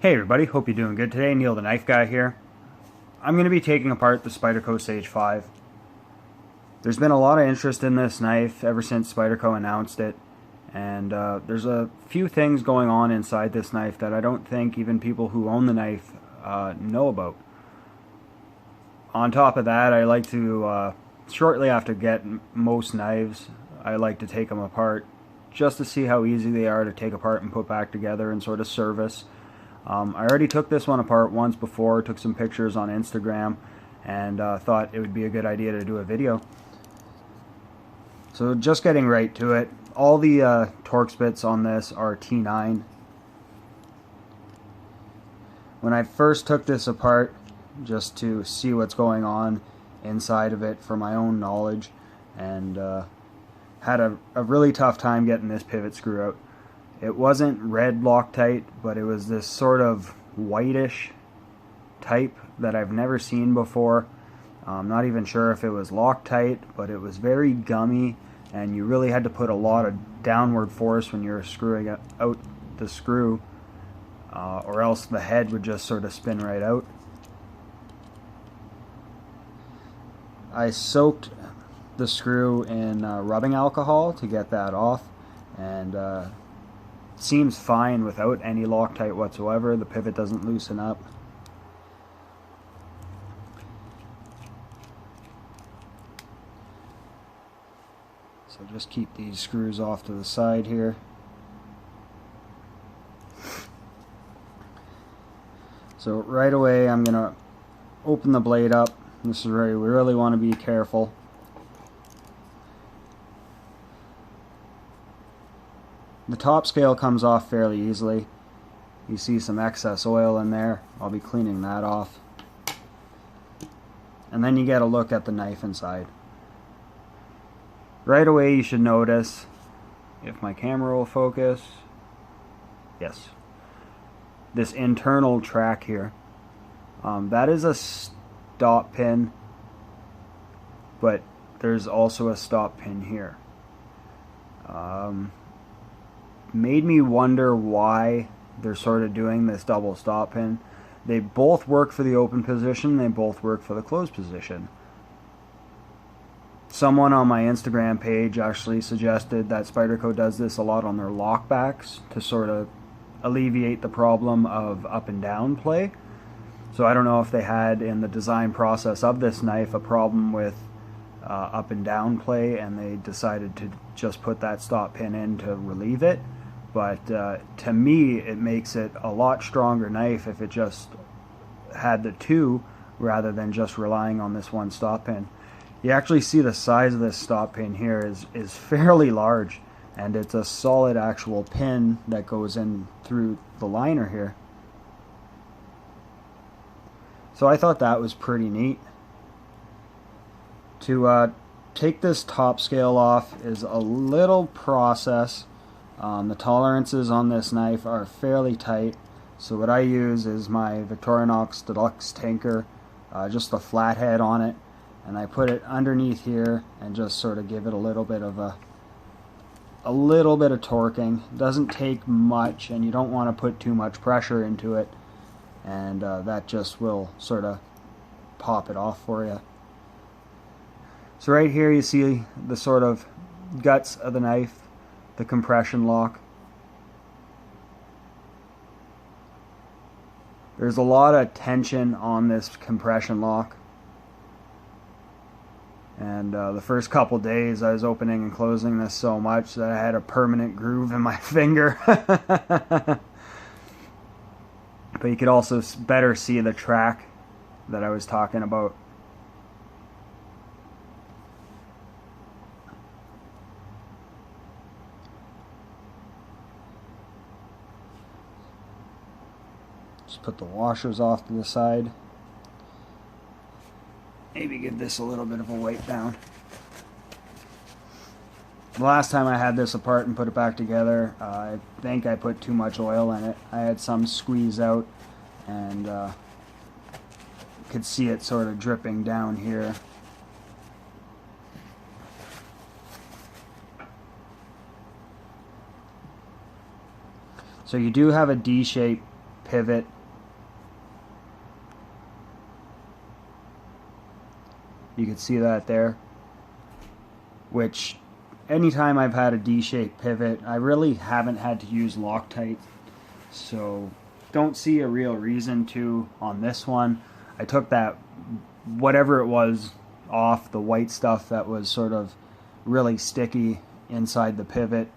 Hey everybody, hope you're doing good today. Neil the Knife Guy here. I'm going to be taking apart the Spyderco Sage 5. There's been a lot of interest in this knife ever since Spyderco announced it, and there's a few things going on inside this knife that I don't think even people who own the knife know about. On top of that, I like to, shortly after getting most knives, I like to take them apart just to see how easy they are to take apart and put back together and sort of service. I already took this one apart once before, took some pictures on Instagram, and thought it would be a good idea to do a video. So just getting right to it, all the Torx bits on this are T9. When I first took this apart, just to see what's going on inside of it for my own knowledge, and had a really tough time getting this pivot screw out. It wasn't red Loctite, but it was this sort of whitish type that I've never seen before. I'm not even sure if it was Loctite, but it was very gummy, and you really had to put a lot of downward force when you were screwing out the screw, or else the head would just sort of spin right out. I soaked the screw in rubbing alcohol to get that off, and seems fine without any Loctite whatsoever. The pivot doesn't loosen up. So just keep these screws off to the side here. So right away I'm going to open the blade up. This is where we really want to be careful. The top scale comes off fairly easily. You see some excess oil in there. I'll be cleaning that off. And then you get a look at the knife inside. Right away you should notice, if my camera will focus, yes, this internal track here. That is a stop pin, but there's also a stop pin here. Made me wonder why they're sort of doing this double stop pin. They both work for the open position, they both work for the closed position. Someone on my Instagram page actually suggested that Spyderco does this a lot on their lockbacks to sort of alleviate the problem of up and down play. So I don't know if they had in the design process of this knife a problem with up and down play, and they decided to just put that stop pin in to relieve it. But to me, it makes it a lot stronger knife if it just had the two rather than just relying on this one stop pin. You actually see the size of this stop pin here is fairly large, and it's a solid actual pin that goes in through the liner here. So I thought that was pretty neat. To take this top scale off is a little process. The tolerances on this knife are fairly tight, so what I use is my Victorinox Deluxe Tanker, just the flathead on it, and I put it underneath here and just sort of give it a little bit of torquing. It doesn't take much, and you don't want to put too much pressure into it, and that just will sort of pop it off for you. So right here you see the sort of guts of the knife, the compression lock. There's a lot of tension on this compression lock, and the first couple days I was opening and closing this so much that I had a permanent groove in my finger. But you could also better see the track that I was talking about. Just put the washers off to the side. Maybe give this a little bit of a wipe down. The last time I had this apart and put it back together, I think I put too much oil in it. I had some squeeze out, and could see it sort of dripping down here. So you do have a D-shaped pivot You can see that there, which anytime I've had a D-shaped pivot, I really haven't had to use Loctite, so don't see a real reason to on this one. I took that, whatever it was, off, the white stuff that was sort of really sticky inside the pivot.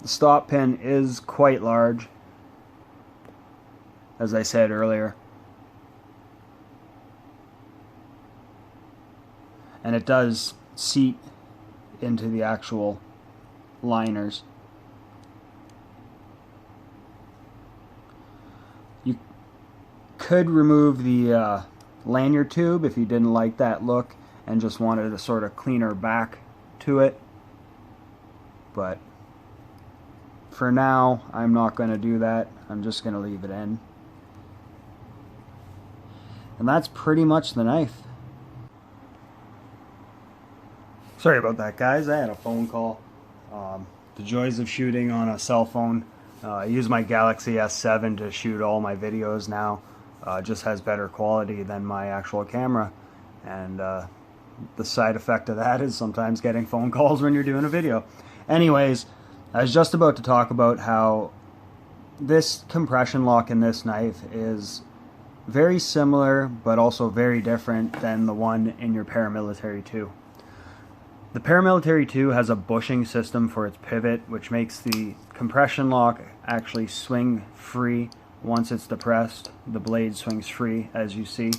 The stop pin is quite large, as I said earlier, and it does seat into the actual liners. You could remove the lanyard tube if you didn't like that look and just wanted a sort of cleaner back to it, but for now I'm not going to do that. I'm just going to leave it in. And that's pretty much the knife. Sorry about that, guys. I had a phone call. The joys of shooting on a cell phone. I use my Galaxy S7 to shoot all my videos now. It just has better quality than my actual camera. And the side effect of that is sometimes getting phone calls when you're doing a video. Anyways, I was just about to talk about how this compression lock in this knife is very similar, but also very different than the one in your Paramilitary 2. The Paramilitary 2 has a bushing system for its pivot, which makes the compression lock actually swing free once it's depressed. The blade swings free, as you see.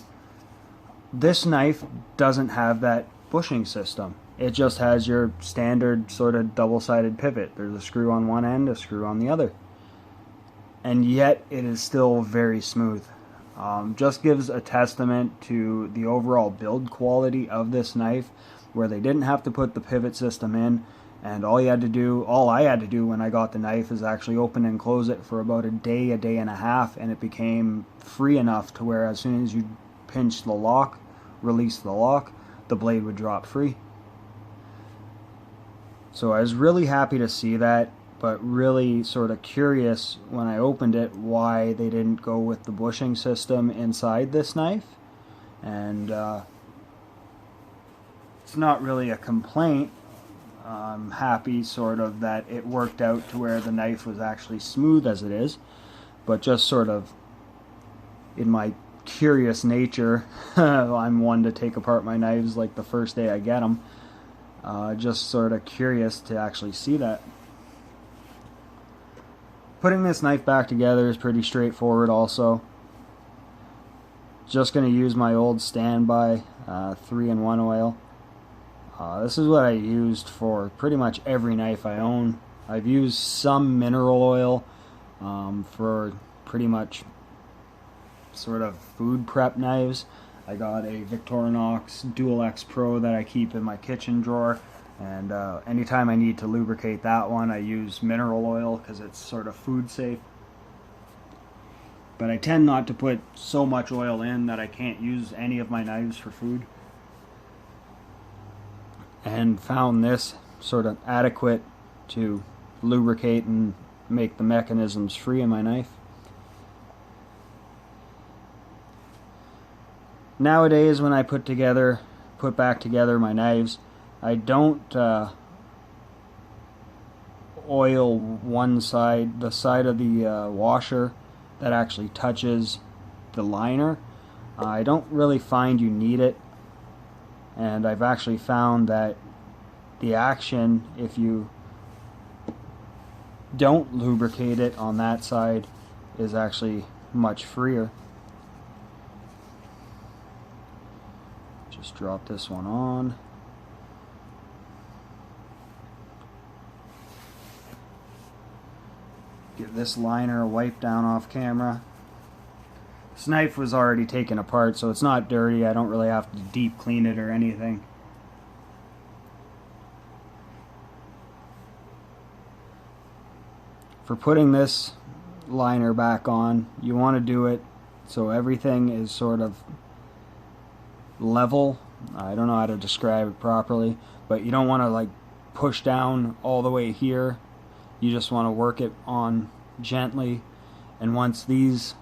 This knife doesn't have that bushing system. It just has your standard sort of double-sided pivot. There's a screw on one end, a screw on the other. And yet it is still very smooth. Just gives a testament to the overall build quality of this knife, where they didn't have to put the pivot system in, and all I had to do when I got the knife is actually open and close it for about a day and a half, and it became free enough to where as soon as you pinch the lock, release the lock, the blade would drop free. So I was really happy to see that, but really sort of curious when I opened it why they didn't go with the bushing system inside this knife. And it's not really a complaint. I'm happy sort of that it worked out to where the knife was actually smooth as it is, but just sort of in my curious nature, I'm one to take apart my knives like the first day I get them. Just sort of curious to actually see that. Putting this knife back together is pretty straightforward also. Just going to use my old standby 3-in-1 oil. This is what I used for pretty much every knife I own. I've used some mineral oil for pretty much sort of food prep knives. I got a Victorinox Dual X Pro that I keep in my kitchen drawer, and anytime I need to lubricate that one, I use mineral oil because it's sort of food safe. But I tend not to put so much oil in that I can't use any of my knives for food. And found this sort of adequate to lubricate and make the mechanisms free in my knife. Nowadays, when I put back together my knives, I don't oil one side, the side of the washer that actually touches the liner. I don't really find you need it, and I've actually found that the action, if you don't lubricate it on that side, is actually much freer. Just drop this one on. Give this liner a wipe down off camera. This knife was already taken apart, so it's not dirty. I don't really have to deep clean it or anything. For putting this liner back on, you want to do it so everything is sort of level. I don't know how to describe it properly, but you don't want to like push down all the way here. You just want to work it on gently, and once these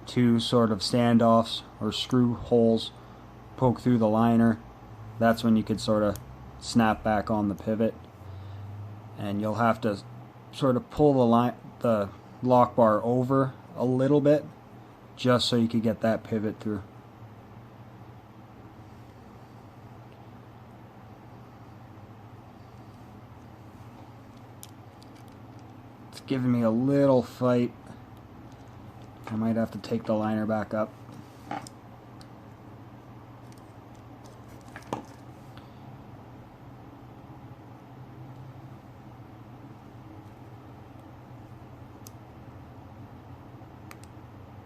two sort of standoffs or screw holes poke through the liner, that's when you could sort of snap back on the pivot, and you'll have to sort of pull the lock bar over a little bit just so you could get that pivot through. It's giving me a little fight. I might have to take the liner back up.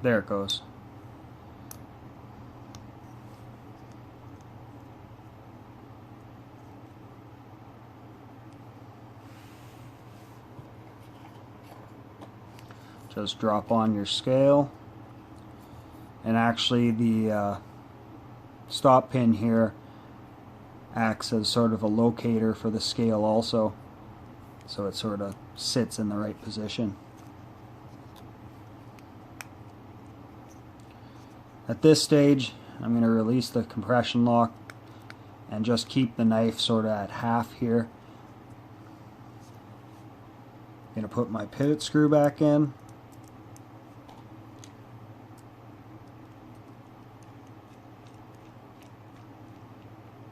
There it goes. Just drop on your scale, and actually the stop pin here acts as sort of a locator for the scale also, so it sort of sits in the right position. At this stage, I'm going to release the compression lock and just keep the knife sort of at half here. I'm going to put my pivot screw back in.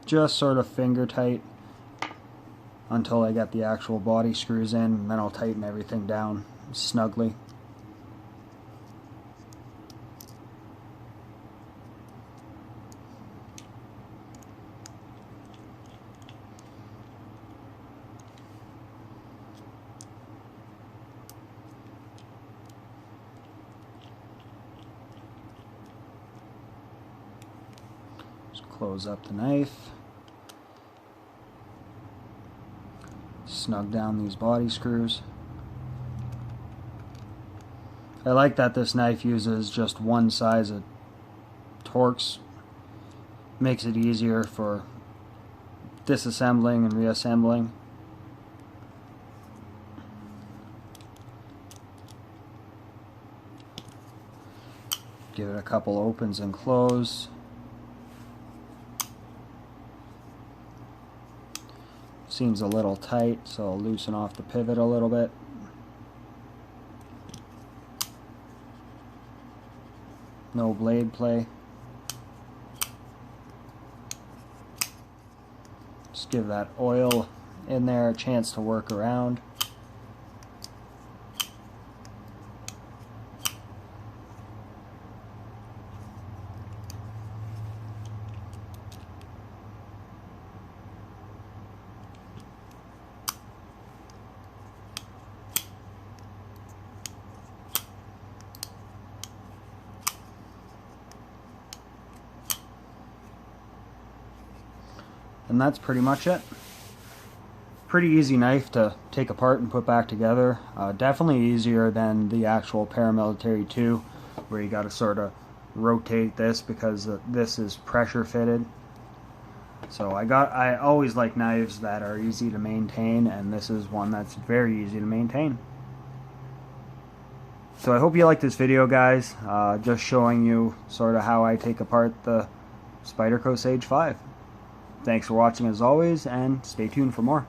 Just sort of finger tight until I get the actual body screws in, and then I'll tighten everything down snugly. Close up the knife, snug down these body screws. I like that this knife uses just one size of Torx. Makes it easier for disassembling and reassembling. Give it a couple opens and close. Seems a little tight, so I'll loosen off the pivot a little bit. No blade play. Just give that oil in there a chance to work around. And that's pretty much it. Pretty easy knife to take apart and put back together. Definitely easier than the actual Paramilitary 2, where you got to sort of rotate this because this is pressure fitted. So I always like knives that are easy to maintain, and this is one that's very easy to maintain. So I hope you liked this video, guys. Just showing you sort of how I take apart the Spyderco Sage 5. Thanks for watching as always, and stay tuned for more.